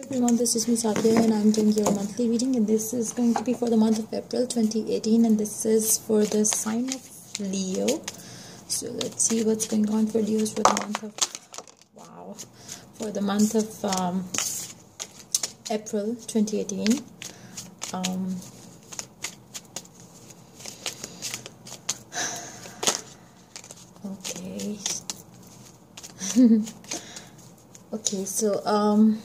everyone, this is me Sadia and I'm doing your monthly reading, and this is going to be for the month of April 2018, and this is for the sign of Leo. So let's see what's going on for Leos for the month of April 2018. Okay. Okay, so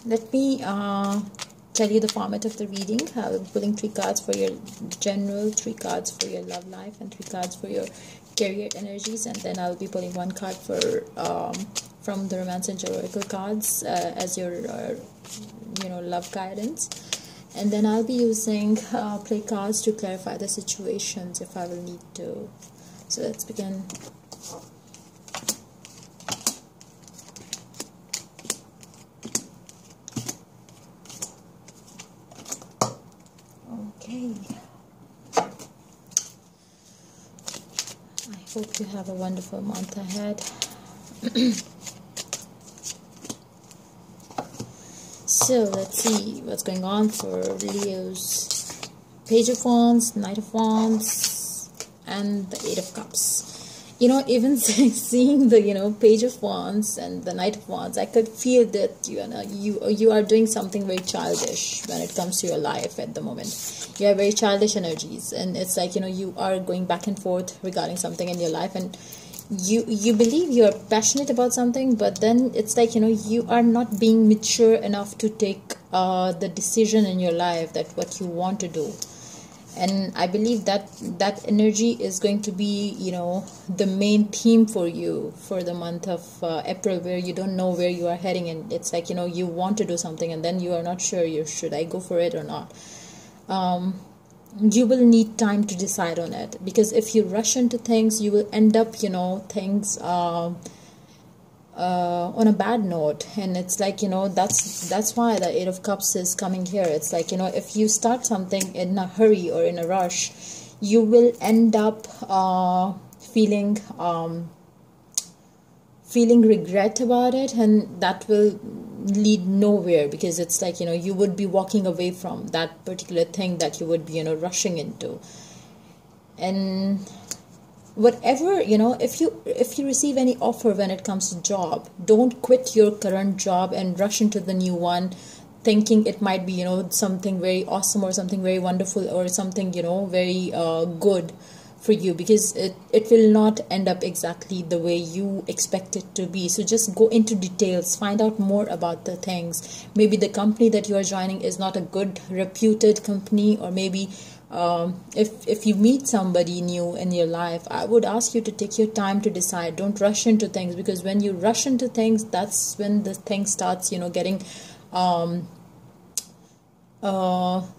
let me tell you the format of the reading. I'll be pulling 3 cards for your general, 3 cards for your love life, and 3 cards for your career energies, and then I'll be pulling 1 card for from the romance and oracle cards as your love guidance, and then I'll be using play cards to clarify the situations if I will need to. So let's begin. Okay, I hope you have a wonderful month ahead. So let's see what's going on for Leo's. Page of Wands, Knight of Wands, and the 8 of Cups. Even seeing the Page of Wands and the Knight of Wands, I could feel that you are doing something very childish when it comes to your life at the moment. You have very childish energies, and it's like you are going back and forth regarding something in your life, and you believe you are passionate about something, but then it's like you are not being mature enough to take the decision in your life that what you want to do. And I believe that energy is going to be the main theme for you for the month of April, where you don't know where you are heading, and it's like you want to do something and then you are not sure should I go for it or not. You will need time to decide on it, because if you rush into things, you will end up things on a bad note. And it's like that's why the 8 of Cups is coming here. It's like if you start something in a hurry or in a rush, you will end up feeling regret about it, and that will lead nowhere, because it's like you would be walking away from that particular thing that you would be rushing into. And whatever if you receive any offer when it comes to job, don't quit your current job and rush into the new one thinking it might be something very awesome or something very wonderful or something very good for you, because it will not end up exactly the way you expect it to be. So just go into details, find out more about the things. Maybe the company that you are joining is not a good reputed company, or maybe if you meet somebody new in your life, I would ask you to take your time to decide. Don't rush into things, because when you rush into things, that's when the thing starts getting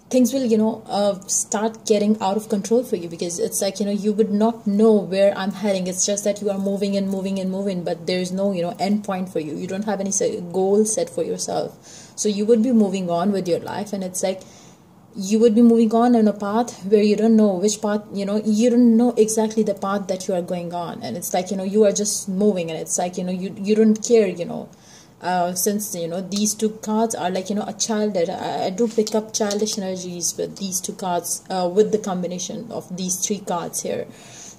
things will start getting out of control for you, because it's like you would not know where I'm heading. It's just that you are moving and moving and moving, but there's no end point for you. You don't have any goal set for yourself, so you would be moving on with your life, and it's like you would be moving on in a path where you don't know which path, you don't know exactly the path that you are going on, and it's like you are just moving, and it's like you don't care, since these 2 cards are like a child. I do pick up childish energies with these 2 cards, with the combination of these 3 cards here.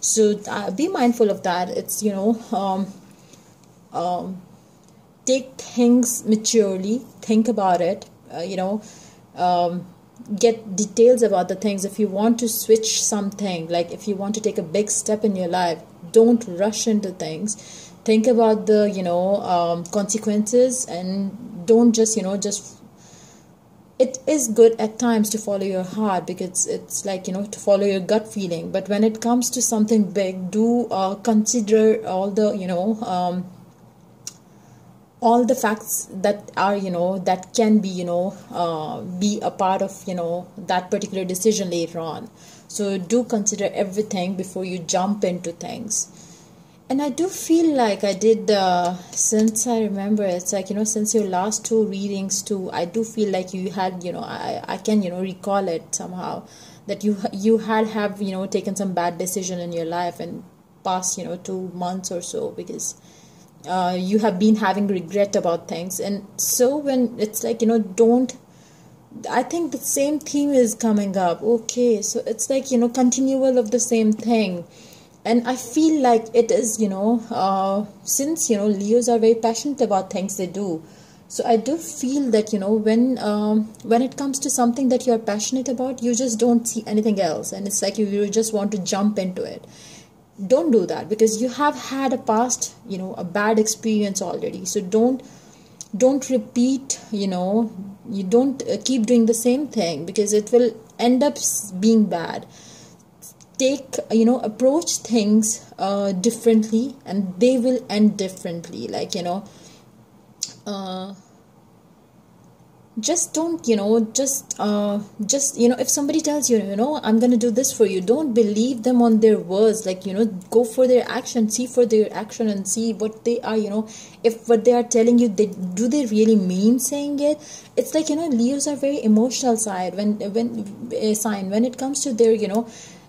So be mindful of that. It's take things maturely, think about it, get details about the things. If you want to switch something, like if you want to take a big step in your life, don't rush into things. Think about the consequences, and don't just it is good at times to follow your heart, because it's like to follow your gut feeling. But when it comes to something big, do consider all the all the facts that are that can be be a part of that particular decision later on. So do consider everything before you jump into things. And I do feel like I did, since I remember, it's like, since your last 2 readings too, I do feel like you had, I can, recall it somehow, that you have taken some bad decision in your life in past, 2 months or so, because you have been having regret about things. And so when it's like, don't, I think the same theme is coming up. Okay, so it's like, continual of the same thing. And I feel like it is, since, Leos are very passionate about things they do. So I do feel that, when it comes to something that you're passionate about, you just don't see anything else. And it's like you just want to jump into it. Don't do that, because you have had a past, a bad experience already. So don't repeat, you don't keep doing the same thing, because it will end up being bad. Take, approach things differently, and they will end differently. Like, just don't, if somebody tells you, I'm gonna do this for you, don't believe them on their words. Like, go for their action, see for their action, and see what they are, if what they are telling you, do they really mean saying it. It's like, Leos are very emotional side when it comes to their,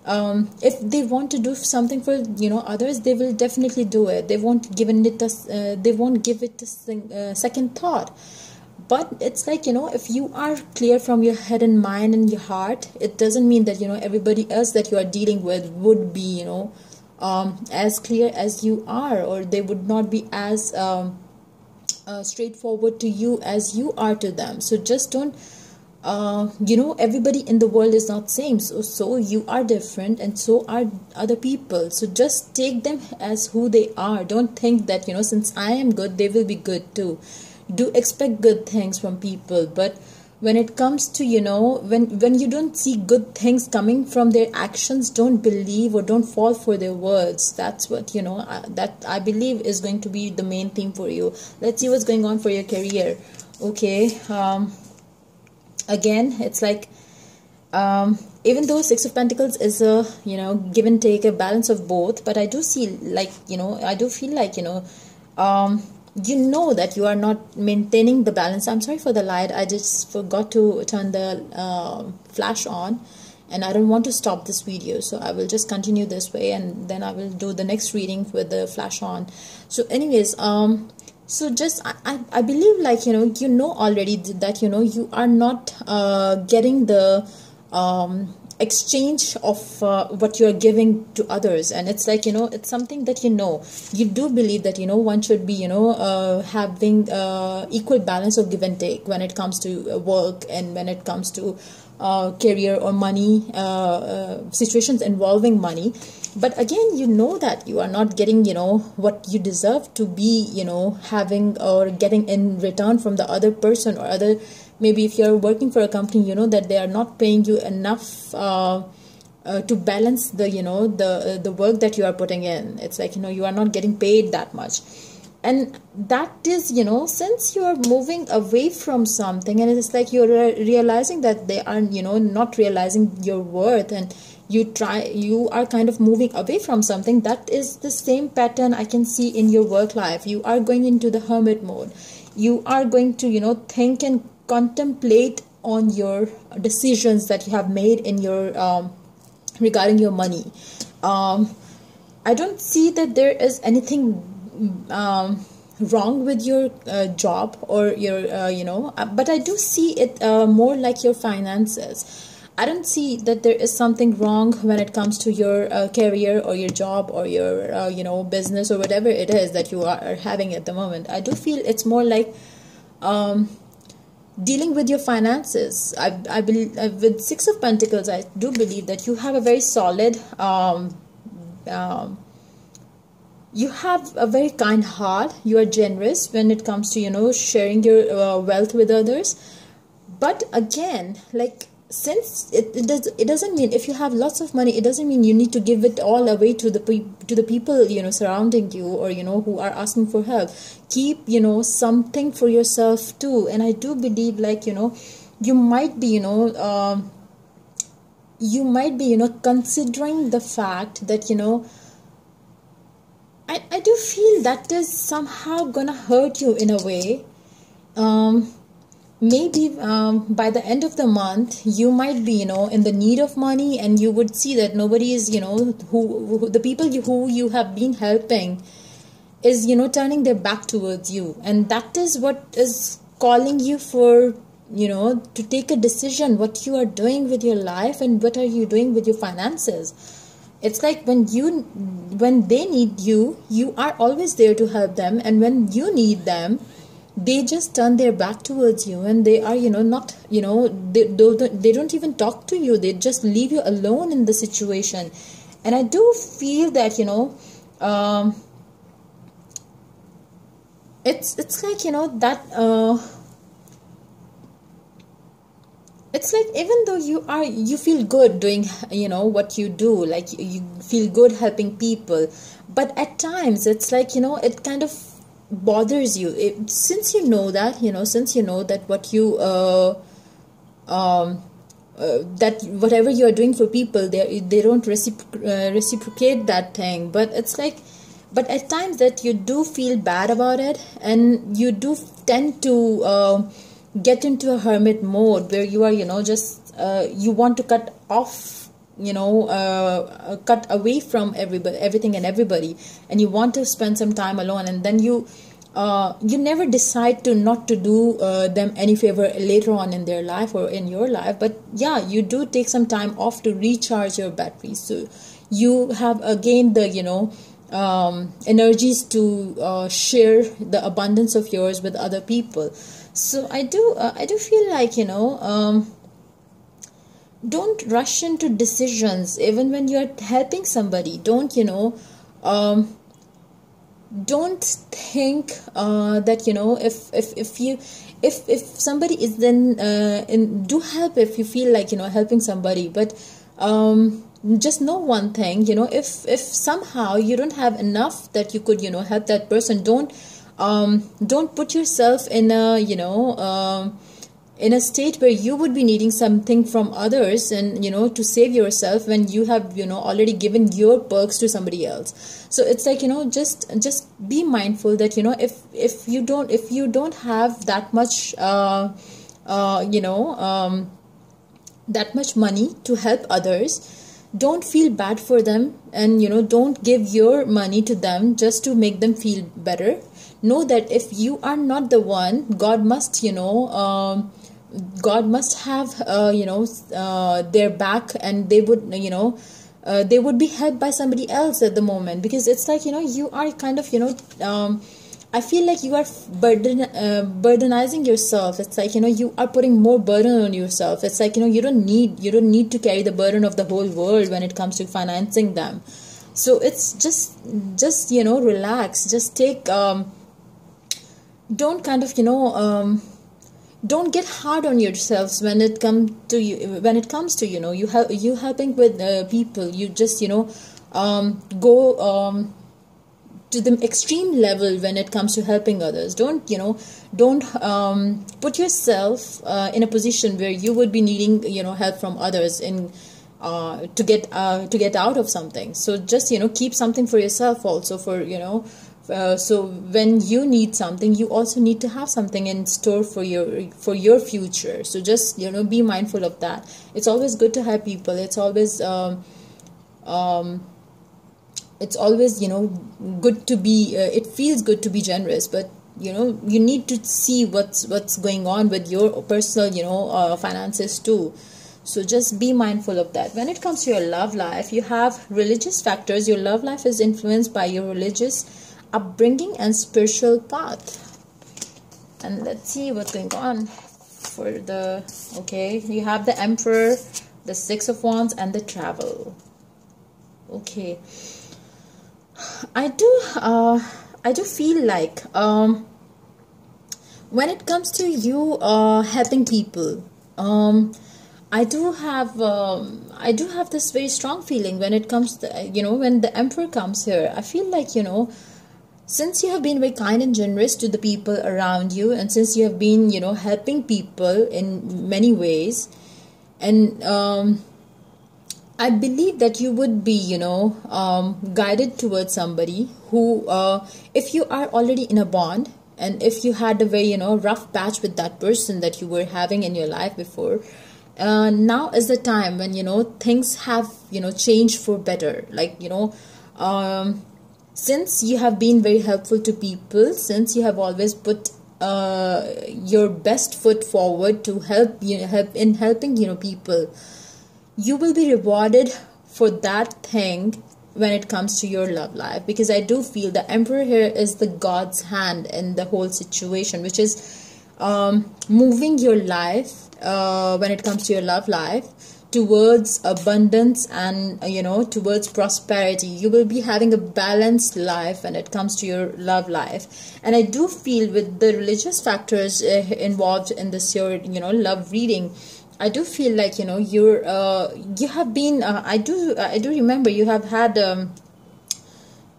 if they want to do something for, others, they will definitely do it. They won't give it a second thought. But it's like, if you are clear from your head and mind and your heart, it doesn't mean that, everybody else that you are dealing with would be, as clear as you are, or they would not be as straightforward to you as you are to them. So just don't, everybody in the world is not same. So you are different, and so are other people. So just take them as who they are. Don't think that, since I am good, they will be good too. Do expect good things from people, but when it comes to, when you don't see good things coming from their actions, don't believe or don't fall for their words. That's what, that I believe is going to be the main theme for you. Let's see what's going on for your career. Okay, again, it's like, even though Six of Pentacles is a, give and take, a balance of both, but I do see, like, I do feel like, that you are not maintaining the balance. I'm sorry for the light. I just forgot to turn the flash on, and I don't want to stop this video. So I will just continue this way, and then I will do the next reading with the flash on. So anyways, so just, I believe, like, already that, you are not getting the exchange of what you're giving to others. And it's like, it's something that, you do believe that, one should be, having equal balance of give and take when it comes to work, and when it comes to career or money, situations involving money. But again, that you are not getting, what you deserve to be, having or getting in return from the other person, or other, maybe if you're working for a company, that they are not paying you enough to balance the, the work that you are putting in. It's like, you are not getting paid that much. And that is, since you are moving away from something, and it's like you're realizing that they are, not realizing your worth, and you are kind of moving away from something. That is the same pattern I can see in your work life. You are going into the hermit mode. You are going to, think and contemplate on your decisions that you have made in your regarding your money. I don't see that there is anything wrong with your job or your but I do see it more like your finances. I don't see that there is something wrong when it comes to your career or your job or your business or whatever it is that you are having at the moment. I do feel it's more like dealing with your finances. I believe with Six of Pentacles, I do believe that you have a very solid you have a very kind heart. You are generous when it comes to sharing your wealth with others. But again, like, since it doesn't mean, if you have lots of money, it doesn't mean you need to give it all away to the people surrounding you, or who are asking for help. Keep something for yourself too. And I do believe, like, you might be considering the fact that I do feel that is somehow gonna hurt you in a way. Maybe by the end of the month, you might be in the need of money, and you would see that nobody is who the people who you have been helping is, turning their back towards you. And that is what is calling you for, to take a decision what you are doing with your life and what are you doing with your finances. It's like when they need you, you are always there to help them, and when you need them, they just turn their back towards you, and they are, not, they don't even talk to you. They just leave you alone in the situation. And I do feel that, it's like, that it's like, even though you feel good doing, what you do, like you feel good helping people, but at times it's like, it kind of bothers you. Since you know that, what you that whatever you are doing for people, they don't reciprocate that thing. But it's like, but at times that you do feel bad about it, and you do tend to get into a hermit mode where you are, just you want to cut off, cut away from everything and everybody, and you want to spend some time alone. And then you never decide to not to do them any favor later on in their life or in your life. But yeah, you do take some time off to recharge your batteries, so you have again the, energies to share the abundance of yours with other people. So I do feel like, don't rush into decisions even when you're helping somebody. Don't don't think that, if somebody is then do help if you feel like, helping somebody. But just know one thing, if somehow you don't have enough that you could, help that person, don't put yourself in a, in a state where you would be needing something from others, and to save yourself, when you have, already given your perks to somebody else. So it's like, just be mindful that, if you don't have that much that much money to help others, don't feel bad for them, and don't give your money to them just to make them feel better. Know that if you are not the one, God must have their back, and they would, they would be helped by somebody else at the moment. Because it's like, you are kind of, I feel like you are burdenizing yourself. It's like, you are putting more burden on yourself. It's like, you don't need to carry the burden of the whole world when it comes to financing them. So it's just relax. Just take, don't kind of, don't get hard on yourselves when it comes to you helping with people. You just, go to the extreme level when it comes to helping others. Don't put yourself in a position where you would be needing, help from others in to get out of something. So just, keep something for yourself also, for, so when you need something, you also need to have something in store for your future. So just, be mindful of that. It's always good to help people. It's always good to be, it feels good to be generous, but you need to see what's going on with your personal finances too. So just be mindful of that. When it comes to your love life, you have religious factors. Your love life is influenced by your religious upbringing and spiritual path. And let's see what's going on for the, okay, you have the Emperor, the Six of Wands, and the Travel. Okay, I do feel like when it comes to you helping people, I do have this very strong feeling when it comes to, when the Emperor comes here. I feel like, since you have been very kind and generous to the people around you, and since you have been, helping people in many ways, and I believe that you would be, guided towards somebody who, if you are already in a bond, and if you had a very, rough patch with that person that you were having in your life before, now is the time when, things have, changed for better. Like, since you have been very helpful to people, since you have always put your best foot forward to help helping people, you will be rewarded for that thing when it comes to your love life. Because I do feel the Emperor here is the God's hand in the whole situation, which is moving your life when it comes to your love life towards abundance and towards prosperity. You will be having a balanced life when it comes to your love life. And I do feel with the religious factors involved in this your love reading, I do feel like you have been I do remember you have had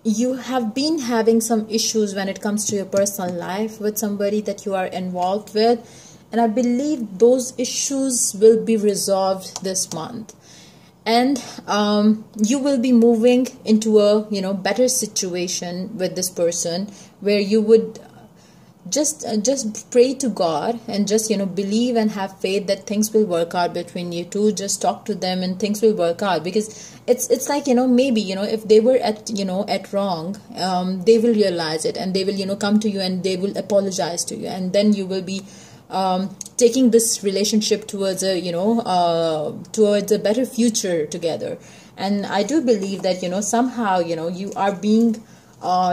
you have been having some issues when it comes to your personal life with somebody that you are involved with, and I believe those issues will be resolved this month. And you will be moving into a better situation with this person, where you would just pray to God and just believe and have faith that things will work out between you two. Just talk to them and things will work out, because it's like maybe if they were at wrong, they will realize it, and they will come to you and they will apologize to you, and then you will be taking this relationship towards a better future together. And I do believe that somehow you are being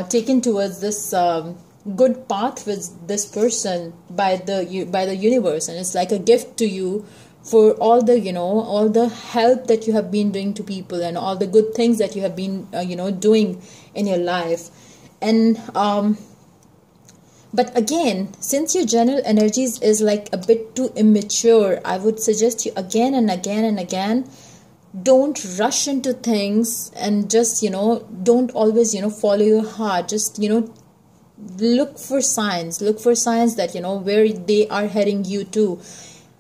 taken towards this good path with this person by the universe, and it's like a gift to you for all the help that you have been doing to people, and all the good things that you have been doing in your life. And but again, since your general energies is like a bit too immature, I would suggest you again and again and again, don't rush into things, and just don't always follow your heart. Just look for signs that where they are heading you to,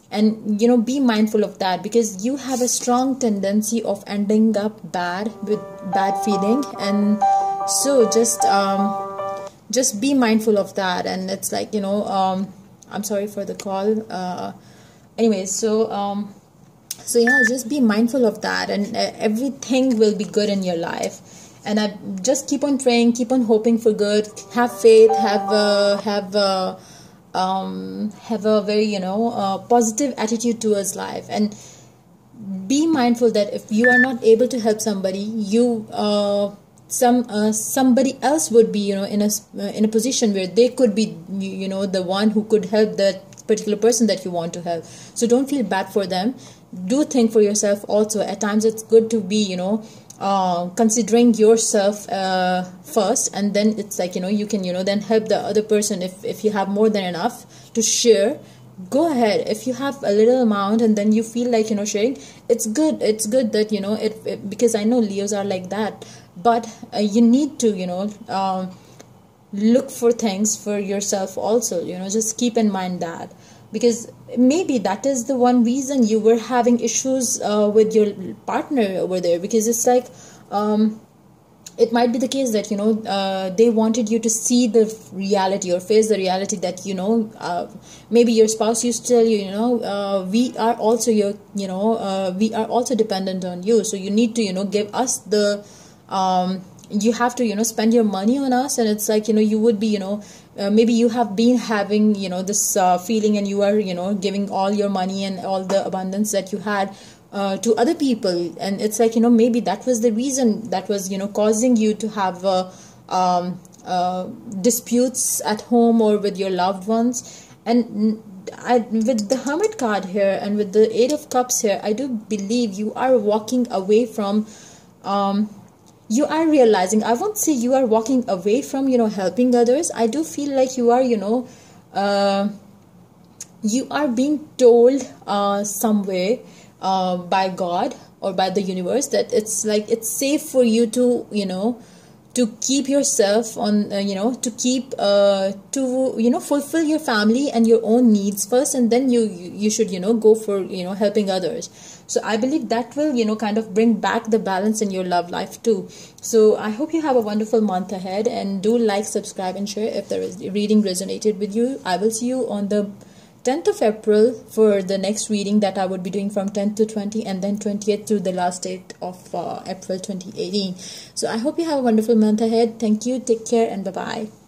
and be mindful of that, because you have a strong tendency of ending up bad with bad feeling. And so just be mindful of that. And it's like I'm sorry for the call. Anyway, so yeah, just be mindful of that, and everything will be good in your life. And I just keep on praying, keep on hoping for good, have faith, have a very positive attitude towards life, and be mindful that if you are not able to help somebody, somebody else would be in a position where they could be the one who could help that particular person that you want to help. So don't feel bad for them. Do think for yourself also. At times it's good to be considering yourself first, and then it's like you can then help the other person if you have more than enough to share. Go ahead. If you have a little amount and then you feel like sharing, it's good that it because I know Leos are like that. But you need to look for things for yourself also. Just keep in mind that, because maybe that is the one reason you were having issues with your partner over there, because it's like it might be the case that they wanted you to see the reality or face the reality that maybe your spouse used to tell you we are also we are also dependent on you, so you need to give us the you have to spend your money on us. And it's like you would be maybe you have been having this feeling, and you are giving all your money and all the abundance that you had to other people, and it's like maybe that was the reason that was causing you to have disputes at home or with your loved ones. And with the Hermit card here and with the Eight of Cups here, I do believe you are walking away from you are realizing, I won't say you are walking away from helping others. I do feel like you are you are being told somewhere by God or by the universe that it's like it's safe for you to to keep yourself on to keep to fulfill your family and your own needs first, and then you should go for helping others. So I believe that will kind of bring back the balance in your love life too. So I hope you have a wonderful month ahead, and do like, subscribe and share if the reading resonated with you. I will see you on the 10th of April for the next reading that I would be doing from 10th to 20, and then 20th to the last date of April 2018. So I hope you have a wonderful month ahead. Thank you, take care, and bye-bye.